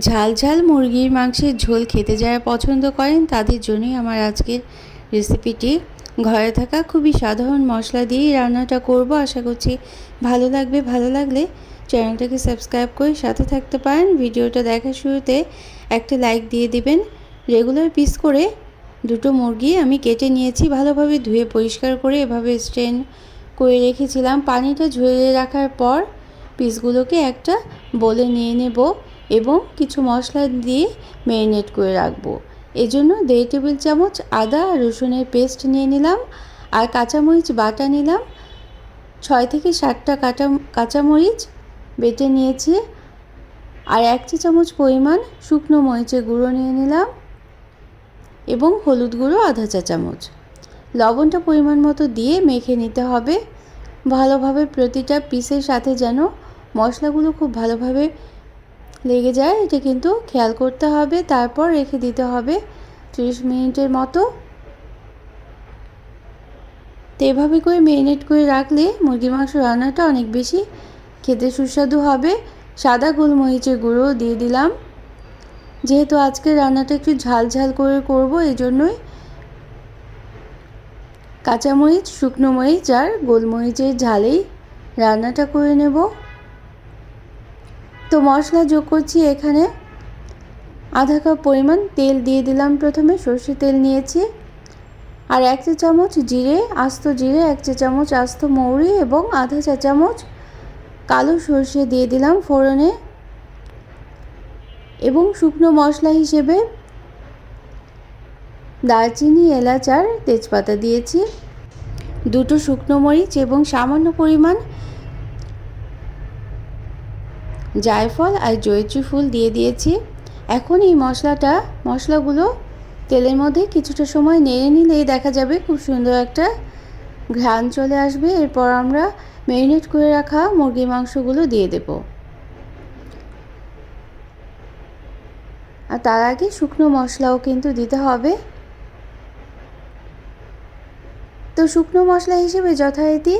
ঝাল ঝাল মুরগির মাংসের ঝোল খেতে যারা পছন্দ করেন তাদের জন্যই আমার আজকের রেসিপিটি। ঘরে থাকা খুবই সাধারণ মশলা দিয়েই রান্নাটা করব। আশা করছি ভালো লাগবে। ভালো লাগলে চ্যানেলটাকে সাবস্ক্রাইব করে সাথে থাকতে পারেন। ভিডিওটা দেখার শুরুতে একটা লাইক দিয়ে দিবেন। রেগুলার পিস করে দুটো মুরগি আমি কেটে নিয়েছি, ভালোভাবে ধুয়ে পরিষ্কার করে এভাবে স্ট্রেন করে রেখেছিলাম। পানিটা ঝরিয়ে রাখার পর পিসগুলোকে একটা বলে নিয়ে নেব এবং কিছু মশলা দিয়ে ম্যারিনেট করে রাখবো। এজন্য 1.5 টেবিল চামচ আদা রসুনের পেস্ট নিয়ে নিলাম, আর কাঁচামরিচ বাটা নিলাম। 6 থেকে 7টা কাঁচামরিচ বেটে নিয়েছি, আর 1 চা চামচ পরিমাণ শুকনো মরিচের গুঁড়ো নিয়ে নিলাম এবং হলুদ গুঁড়ো আধা চা চামচ। লবণটা পরিমাণ মতো দিয়ে মেখে নিতে হবে ভালোভাবে। প্রতিটা পিসের সাথে যেন মশলাগুলো খুব ভালোভাবে লেগে যায়, এটা কিন্তু খেয়াল করতে হবে। তারপর রেখে দিতে হবে 30 মিনিটের মতো। তো এভাবে করে ম্যারিনেট করে রাখলে মুরগির মাংস রান্নাটা অনেক বেশি খেতে সুস্বাদু হবে। সাদা গোলমরিচের গুঁড়ো দিয়ে দিলাম, যেহেতু আজকে রান্নাটা একটু ঝাল ঝাল করে করব, এই জন্যই কাঁচামরিচ, শুকনো মরিচ আর গোলমরিচের ঝালেই রান্নাটা করে নেব। তো মশলা যোগ করছি এখানে। আধা কাপ পরিমাণ তেল দিয়ে দিলাম, প্রথমে সর্ষে তেল নিয়েছি, আর 1 চা চামচ জিরে, আস্ত জিরে, 1 চা চামচ আস্ত মৌরি এবং আধা চা চামচ কালো সর্ষে দিয়ে দিলাম ফোড়নে। এবং শুকনো মশলা হিসেবে দারচিনি, এলাচ আর তেজপাতা দিয়েছি, দুটো শুকনো মরিচ এবং সামান্য পরিমাণ জায়ফল আর জয়িত্রী ফুল দিয়ে দিয়েছি। এখন এই মশলাগুলো তেলের মধ্যে কিছুটা সময় নেড়ে নিলেই দেখা যাবে খুব সুন্দর একটা ঘ্রাণ চলে আসবে। এরপর আমরা ম্যারিনেট করে রাখা মুরগির মাংসগুলো দিয়ে দেব, আর তার আগে শুকনো মশলাও কিন্তু দিতে হবে। তো শুকনো মশলা হিসেবে যথারীতি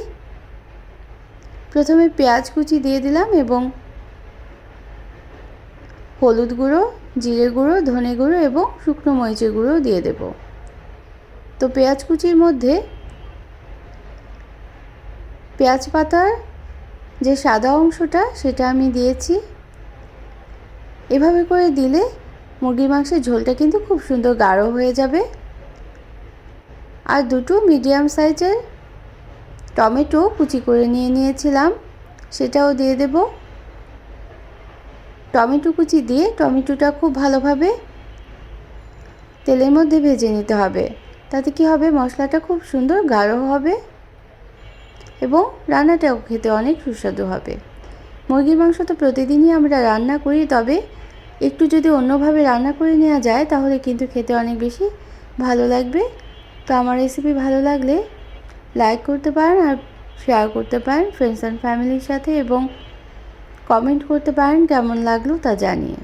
প্রথমে পেঁয়াজ কুচি দিয়ে দিলাম এবং হলুদ গুঁড়ো, জিরে গুঁড়ো, ধনে গুঁড়ো এবং শুকনো মরিচের গুঁড়ো দিয়ে দেব। তো পেঁয়াজ কুচির মধ্যে পেঁয়াজ পাতার যে সাদা অংশটা সেটা আমি দিয়েছি। এভাবে করে দিলে মুরগির মাংসের ঝোলটা কিন্তু খুব সুন্দর গাঢ় হয়ে যাবে। আর দুটো মিডিয়াম সাইজের টমেটো কুচি করে নিয়েছিলাম, সেটাও দিয়ে দেব। টমেটো কুচি দিয়ে টমেটোটা খুব ভালোভাবে তেলের মধ্যে ভেজে নিতে হবে। তাতে কি হবে, মশলাটা খুব সুন্দর গাঢ় হবে এবং রান্নাটাও খেতে অনেক সুস্বাদু হবে। মুরগির মাংস তো প্রতিদিনই আমরা রান্না করি, তবে একটু যদি অন্যভাবে রান্না করে নেওয়া যায় তাহলে কিন্তু খেতে অনেক বেশি ভালো লাগবে। তো আমার রেসিপি ভালো লাগলে লাইক করতে পারেন আর শেয়ার করতে পারেন ফ্রেন্ডস অ্যান্ড ফ্যামিলির সাথে, এবং কমেন্ট করতে পারেন কেমন লাগলো তা জানিয়ে।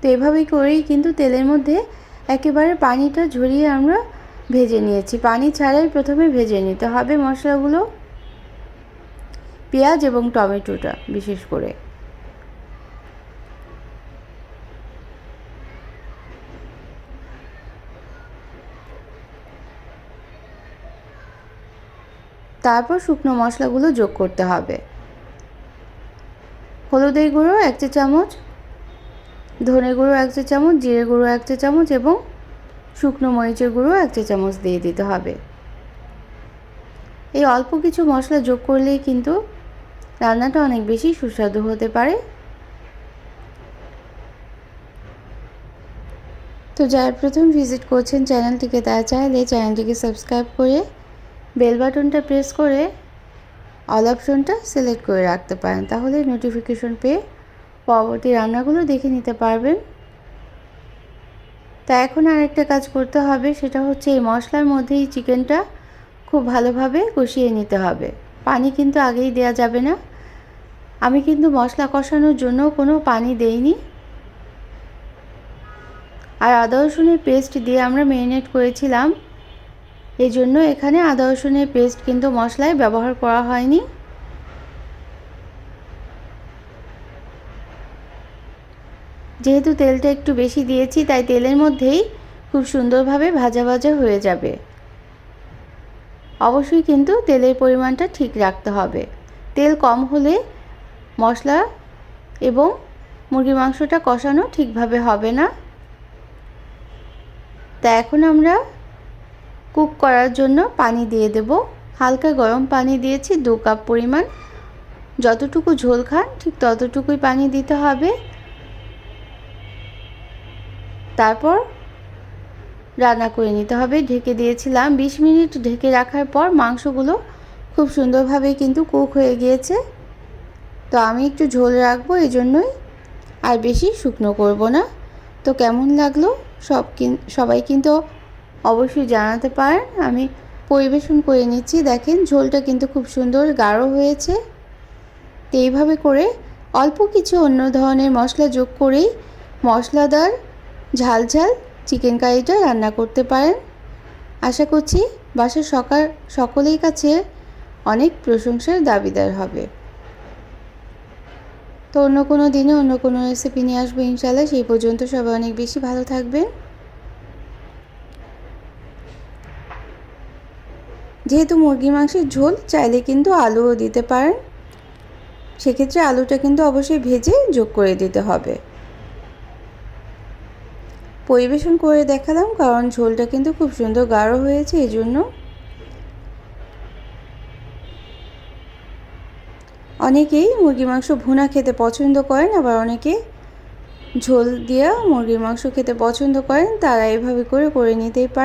তো এভাবেই করেই কিন্তু তেলের মধ্যে একেবারে পানিটা ঝরিয়ে আমরা ভেজে নিয়েছি। পানি ছাড়াই প্রথমে ভেজে নিতে হবে মশলাগুলো, পেঁয়াজ এবং টমেটোটা বিশেষ করে। তারপর শুকনো মশলাগুলো যোগ করতে হবে। হলুদের গুঁড়ো 1 চা চামচ, ধনে গুঁড়ো 1 চা চামচ, জিরে গুঁড়ো 1 চা চামচ এবং শুকনো মরিচের গুঁড়ো 1 চা চামচ দিয়ে দিতে হবে। এই অল্প কিছু মশলা যোগ করলেই কিন্তু রান্নাটা অনেক বেশি সুস্বাদু হতে পারে। তো যারা প্রথম ভিজিট করছেন চ্যানেলটিকে, তারা চাইলে চ্যানেলটিকে সাবস্ক্রাইব করে বেল বাটনটা প্রেস করে অল অপশনটা সিলেক্ট করে রাখতে পারেন, তাহলে নোটিফিকেশন পেয়ে পরবর্তী রান্নাগুলো দেখে নিতে পারবেন। তা এখন আরেকটা কাজ করতে হবে, সেটা হচ্ছে এই মশলার মধ্যেই চিকেনটা খুব ভালোভাবে কষিয়ে নিতে হবে। পানি কিন্তু আগেই দেওয়া যাবে না। আমি কিন্তু মশলা কষানোর জন্য কোনো পানি দেইনি। আর আদা রসুনের পেস্ট দিয়ে আমরা ম্যারিনেট করেছিলাম, এই জন্য এখানে আদা রসুনের পেস্ট কিন্তু মশলায় ব্যবহার করা হয়নি। যেহেতু তেলটা একটু বেশি দিয়েছি তাই তেলের মধ্যেই খুব সুন্দরভাবে ভাজা ভাজা হয়ে যাবে। অবশ্যই কিন্তু তেলের পরিমাণটা ঠিক রাখতে হবে। তেল কম হলে মশলা এবং মুরগির মাংসটা কষানো ঠিকভাবে হবে না। তা এখন আমরা কুক করার জন্য পানি দিয়ে দেব। হালকা গরম পানি দিয়েছি 2 কাপ পরিমাণ। যতটুকু ঝোল খান ঠিক ততটুকুই পানি দিতে হবে। তারপর রান্না করে নিতে হবে। ঢেকে দিয়েছিলাম 20 মিনিট। ঢেকে রাখার পর মাংসগুলো খুব সুন্দরভাবে কিন্তু কুক হয়ে গিয়েছে। তো আমি একটু ঝোল রাখবো, এই জন্যই আর বেশি শুকনো করব না। তো কেমন লাগলো সবাই কিন্তু অবশ্যই জানাতে পারেন। আমি পরিবেশন করে নিচ্ছি। দেখেন ঝোলটা কিন্তু খুব সুন্দর গাঢ় হয়েছে। তো এইভাবে করে অল্প কিছু অন্য ধরনের মশলা যোগ করেই মশলাদার ঝাল ঝাল চিকেন কারিটা রান্না করতে পারেন। আশা করছি বাসার সকলের কাছে অনেক প্রশংসার দাবিদার হবে। তো অন্য কোনো দিনে অন্য কোনো রেসিপি নিয়ে আসবো ইনশাআল্লাহ। সেই পর্যন্ত সবাই অনেক বেশি ভালো থাকবেন। যেহেতু মুরগির মাংসের ঝোল, চাইলে কিন্তু আলুও দিতে পারেন। সেক্ষেত্রে আলুটা কিন্তু অবশ্যই ভেজে যোগ করে দিতে হবে। পরিবেশন করে দেখালাম কারণ ঝোলটা কিন্তু খুব সুন্দর গাঢ় হয়েছে, এই জন্য। অনেকেই মুরগির মাংস ভুনা খেতে পছন্দ করেন, আবার অনেকে ঝোল দিয়ে মুরগির মাংস খেতে পছন্দ করেন। তারা এভাবে করে নিতেই পারেন।